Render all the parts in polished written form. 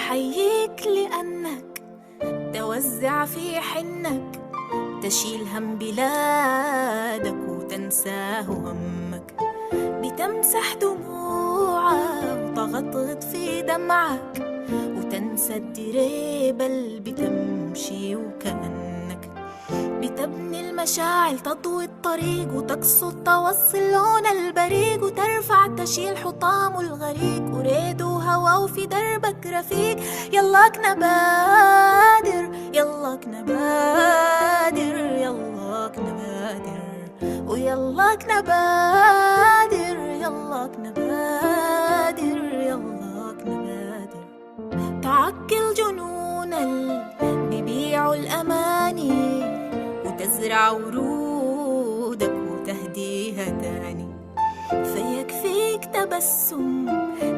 بحييك لأنك توزع في حنك، تشيل هم بلادك وتنساه همك، بتمسح دموعك وتغطغط في دمعك، وتنسى الدريبة اللي بتمشي وكأنك بتبني المشاعل، تضوي الطريق وتقصد توصل لون البريق، وترفع تشيل حطام الغريق، وريد وهوا وفي دربك رفيق. يلاك نبادر يلاك نبادر يلاك نبادر ويلاك نبادر يلاك نبادر يلاك نبادر. تعقل جنون بيبيعوا الأماني، وتزرع ورودك وتهديها تاني، فيكفيك تبسم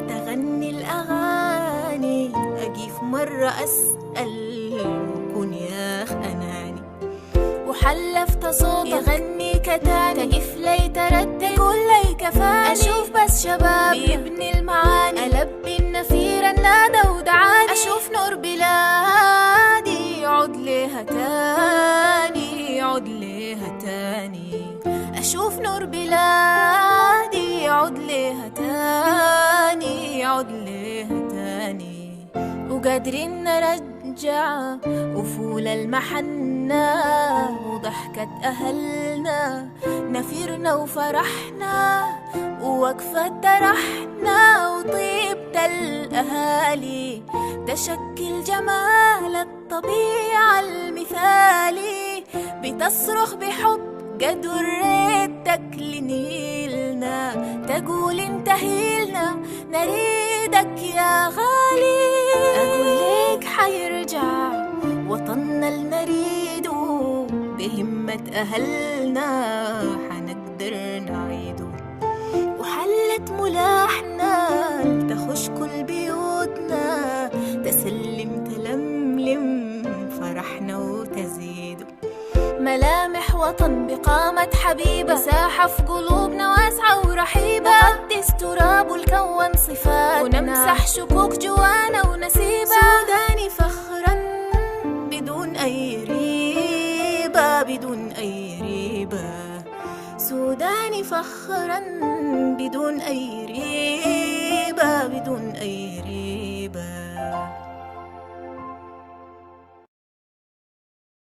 تغني الأغاني. أجيف مرة أسأل وكن ياخ أناني، وحلفت صوتك يغني كتاني، تقف لي ترد تقول لي كفاني. أشوف بس شباب بيبني المعاني، ألبي النفير النادى ودعاني. أشوف نور بلادي يعود ليها تاني يعود ليها تاني. أشوف نور بلادي يعود ليها تاني يعود ليها تاني. وقادرين نرجع أفول المحنة وضحكة أهلنا، نفيرنا وفرحنا ووقفة ترحنا، وطيبة الأهالي تشكل جمال الطبيعة المثالي. بتصرخ بحب قد وريتك لنيلنا، تقول انتهيلنا نريدك يا غالي. أقول ليك حيرجع وطننا النريده، بهمة أهلنا حنقدر نعيده. وحلت ملاحنا تخش كل بيوتنا، تسلم تلملم فرحنا وتزيده. ملامح وطن بقامة حبيبة، مساحة في قلوبنا واسعة ورحيبة. نقدس تراب والكون صفاتنا، ونمسح شكوك جوانا ونسيبة. سوداني فخرا بدون أي ريبة بدون أي ريبة. سوداني فخرا بدون أي ريبة بدون أي ريبة.